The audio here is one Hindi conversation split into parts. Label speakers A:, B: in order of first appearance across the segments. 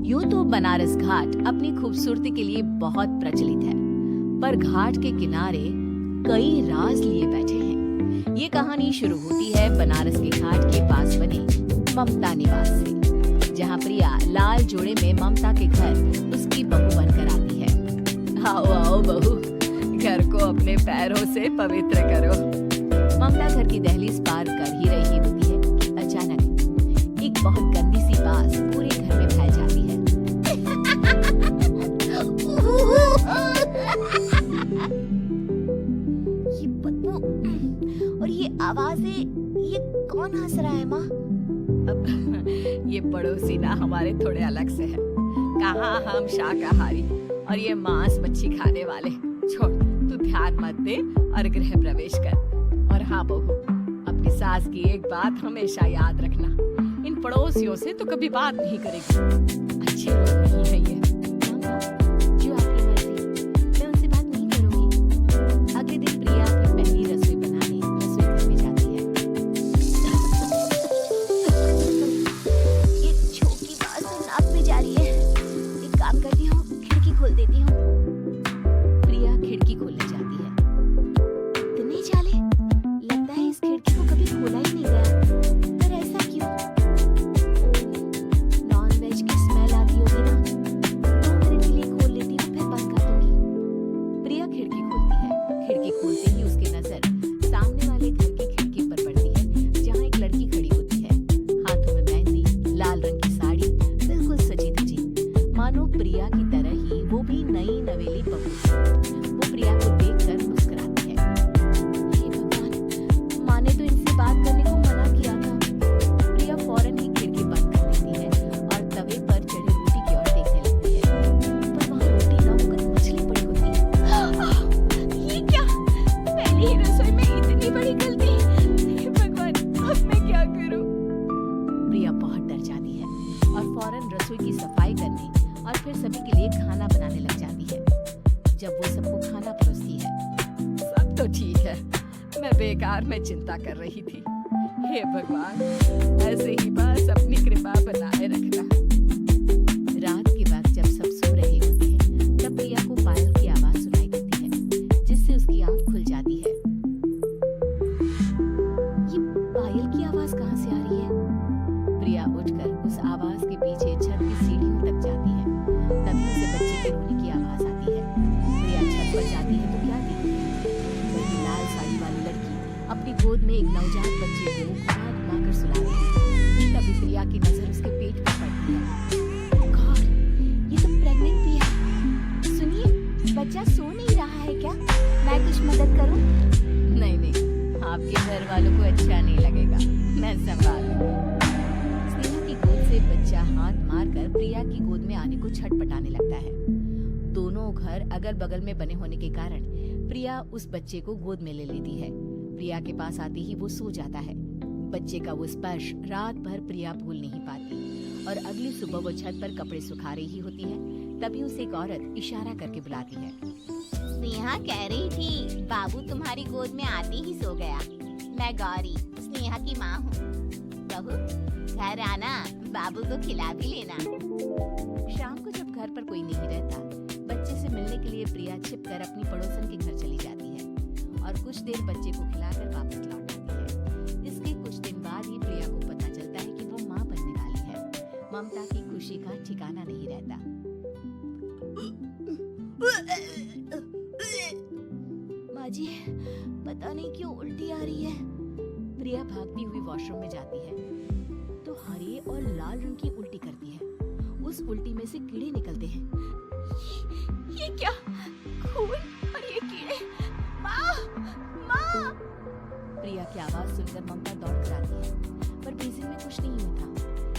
A: यूं तो बनारस घाट अपनी खूबसूरती के लिए बहुत प्रचलित है, पर घाट के किनारे कई राज लिए बैठे हैं। ये कहानी शुरू होती है बनारस के घाट के पास बने ममता निवास से, जहाँ प्रिया लाल जोड़े में ममता के घर उसकी बहू बनकर आती है। आओ आओ बहू, घर को अपने पैरों से पवित्र करो। ममता घर की दहलीज पार कर ही रही होती है कि अचानक एक बहुत गंदी सी बात पूरे घर में फैल जाती है। ये बदबू और ये आवाजें, ये कौन हंस रहा है माँ? अब ये पड़ोसी ना हमारे थोड़े अलग से है। कहाँ हम शाकाहारी और ये मांस मच्छी खाने वाले। छोड़, तू ध्यान मत दे और गृह प्रवेश कर। और हाँ बहू, अपनी सास की एक बात हमेशा याद रखना, इन पड़ोसियों से तो कभी बात नहीं करेगी। अच्छे लोग नहीं है ये। जो आपकी मर्जी, मैं उनसे बात नहीं करूंगी। अगले दिन प्रिया अपनी पहली रसोई बनाने रसोई घर में जाती है। ये छोटी बात तो नाक में जा रही है। एक काम करती हूँ, खिड़की खोल देती हूँ। प्रिया खिड़की खोलने जाती है। इतने जाले, लगता है इस खिड़की को कभी खोला ही नहीं गया। पर ऐसा क्यों? नॉन वेज की स्मेल आती होगी ना। 2 मिनट के लिए खोल लेती हूँ, फिर बंद कर दूंगी। प्रिया खिड़की खोलती है। खिड़की खोलते ही उसकी नजर सामने वाले घर की खिड़की पर पड़ती है, जहाँ एक लड़की खड़ी होती है। हाथों में मेहंदी, लाल रंग की साड़ी, बिल्कुल सजी धजी, मानो प्रिया की तरह ही वो भी नई नवेली बहू। वो प्रिया को देखकर मुस्कुराती है। हे भगवान, माँ ने तो इनसे बात करने को मना किया था। प्रिया फौरन ही खिड़की बंद कर देती है और तवे पर चढ़ी रोटी की ओर देखने लगती है। पर वहाँ रोटी ना होकर मछली पड़ी होती है। ये क्या? पहली ही रसोई में इतनी बड़ी गलती। हे भगवान, अब मैं क्या करूं? प्रिया बहुत डर जाती है और फौरन रसोई की सफाई करने और फिर सभी के लिए खाना बनाने लग जाती है। जब वो सबको खाना परोसती है, सब तो ठीक है, मैं बेकार में चिंता कर रही थी। हे भगवान, ऐसे ही बस अपनी कृपा बनाए रखना। रात के वक्त जब सब सो रहे होते हैं, तब प्रिया को पायल की आवाज सुनाई देती है, जिससे उसकी आंख खुल जाती है। ये पायल की आवाज कहाँ से आ रही है? प्रिया उठकर उस आवाज के पीछे छत की सीढ़ियों तक जाती है। तभी उसे बच्चे के रोने की आवाज आती है। प्रिया छत पर जाती है तो क्या देखती है? वही लाल साड़ी वाली लड़की अपनी गोद में एक नवजात बच्चे को घुमा-घुमा कर सुला रही है। तभी प्रिया की नजर उसके पेट पर पड़ती है। ओह गॉड, ये तो प्रेग्नेंट भी है। सुनिए, बच्चा सो नहीं रहा है क्या? मैं कुछ मदद करूं? नहीं नहीं, आपके घर वालों को अच्छा नहीं लगेगा, मैं संभाल लूंगी। स्नेहा की गोद से बच्चा हाथ मारकर प्रिया की गोद में आने को छटपटाने लगता है। दोनों घर अगल बगल में बने होने के कारण प्रिया उस बच्चे को गोद में ले लेती है। प्रिया के पास आते ही वो सो जाता है। बच्चे का वो स्पर्श रात भर प्रिया भूल नहीं पाती और अगली सुबह वो छत पर कपड़े सुखा रही होती है। तभी उसे एक औरत इशारा करके बुलाती है। स्नेहा कह रही थी, बाबू तुम्हारी गोद में आते ही सो गया। मैं गौरी, स्नेहा की माँ हूँ। बहू, घर आना, बाबू को खिला भी लेना। शाम को जब घर पर कोई नहीं रहता, बच्चे से मिलने के लिए प्रिया छिपकर अपनी पड़ोसन के घर चली जाती है और कुछ देर बच्चे को खिलाकर वापस लौट आती है। इसके कुछ दिन बाद ही प्रिया को पता चलता है कि वो माँ बनने वाली है। ममता की खुशी का ठिकाना नहीं रहता। माँ जी, पता नहीं क्यों उल्टी आ रही है। प्रिया भागती हुई वॉशरूम में जाती है तो हरे और लाल रंग की उल्टी करती है। उस उल्टी में से कीड़े निकलते हैं। ये क्या? खून और ये कीड़े! माँ! माँ! प्रिया की आवाज सुनकर ममता दौड़ कर आती है, पर बेसिन में कुछ नहीं होता।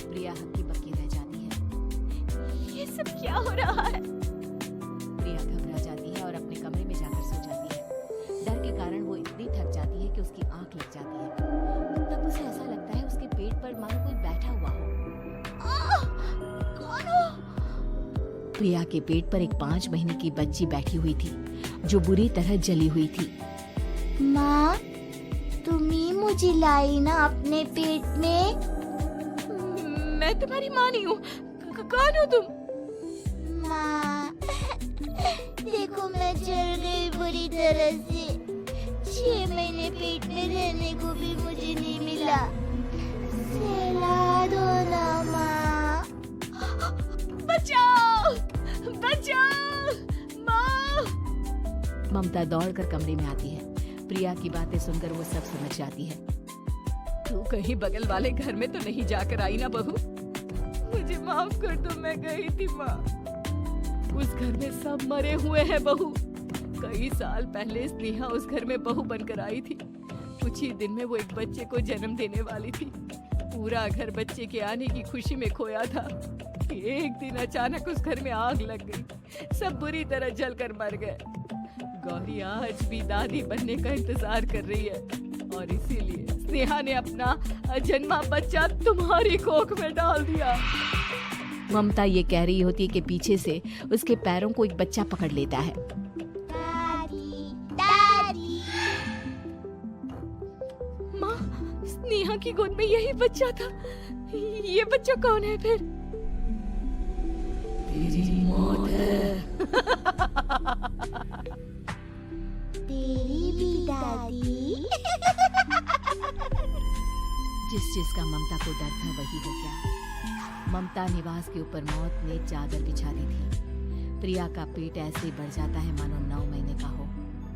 A: प्रिया हक्की बक्की रह जाती है। ये सब क्या हो रहा है? प्रिया घबरा जाती है और अपने कमरे में जाकर सो जाती है। डर के कारण वो इतनी थक जाती है कि उसकी आंख लग जाती है। तब उसे ऐसा लगता है उसके पेट पर मानो कोई बैठा हुआ हो। कौन हो? प्रिया के पेट पर एक 5 महीने की बच्ची बैठी हुई थी, जो बुरी तरह जली हुई थी। माँ, तुम ही मुझे लाई ना अपने पेट में? मैं तुम्हारी माँ नहीं हूँ। कौन हो तुम?
B: माँ। देखो मैं जल गई बुरी तरह से। 6 महीने पेट में रहने को भी मुझे नहीं मिला। सहला दो ना माँ।
A: बचाओ, बचाओ, माँ। ममता दौड़कर कमरे में आती है। प्रिया की बातें सुनकर वो सब समझ जाती है। तू कहीं बगल वाले घर में तो नहीं जाकर आई ना बहू? मुझे माफ कर दो, मैं गई थी माँ। उस घर में सब मरे हुए हैं बहू। कई साल पहले स्नेहा उस घर में बहू बनकर आई थी। कुछ ही दिन में वो एक बच्चे को जन्म देने वाली थी। पूरा घर बच्चे के आने की खुशी में खोया था। एक दिन अचानक उस घर में आग लग गई। सब बुरी तरह जलकर मर गए। गौरी आज भी दादी बनने का इंतजार कर रही है और इसीलिए स्नेहा ने अपना अजन्मा बच्चा तुम्हारी कोख में डाल दिया। ममता ये कह रही होती है कि पीछे से उसके पैरों को एक बच्चा पकड़ लेता है।
B: दादी, दादी।
A: माँ, स्नेहा की गोद में यही बच्चा था। ये बच्चा कौन है फिर? तेरी मौत है।
B: तेरी भी दादी।
A: जिस चीज का ममता को डर था वही हो गया। ममता निवास के ऊपर मौत ने चादर बिछा दी थी। प्रिया का पेट ऐसे बढ़ जाता है मानो 9 महीने का हो।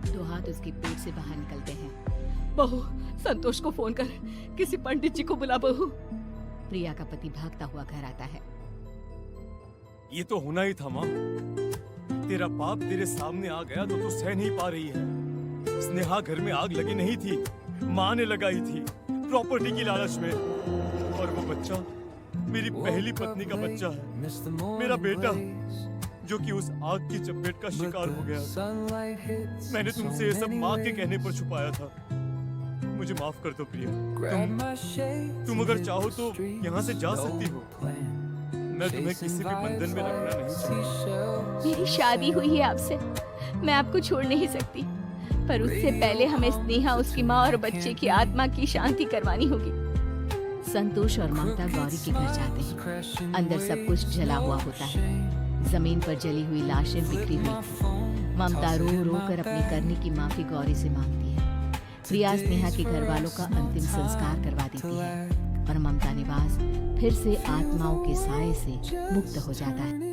A: 2 हाथ उसके पेट से बाहर निकलते हैं। बहू, संतोष को फोन कर, किसी पंडित जी को बुला बहू। प्रिया का पति भागता हुआ घर आता है।
C: ये तो होना ही था माँ। तेरा बाप तेरे सामने आ गया तो तू सह नहीं पा रही है। स्नेहा घर में आग लगी नहीं थी, माँ ने लगाई थी प्रॉपर्टी की लालच में। और वो बच्चा मेरी पहली पत्नी का बच्चा है, मेरा बेटा, जो कि उस आग की चपेट का शिकार हो गया। मैंने तुमसे ये सब माँ के कहने पर छुपाया था। मुझे माफ कर दो प्रिया। तुम अगर चाहो तो यहाँ से जा सकती हो। मैं तुम्हें किसी भी बंधन में रखना नहीं चाहता।
A: मेरी शादी हुई है आपसे, मैं आपको छोड़ नहीं सकती। पर उससे पहले हमें स्नेहा, उसकी माँ और बच्चे की आत्मा की शांति करवानी होगी। संतोष और ममता गौरी के घर जाते हैं। अंदर सब कुछ जला हुआ होता है। जमीन पर जली हुई लाशें बिखरी हुई थी। ममता रो रो कर अपनी करने की माफी गौरी से मांगती है। प्रिया स्नेहा के घर वालों का अंतिम संस्कार करवा देती है और ममता निवास फिर से आत्माओं के साए से मुक्त हो जाता है।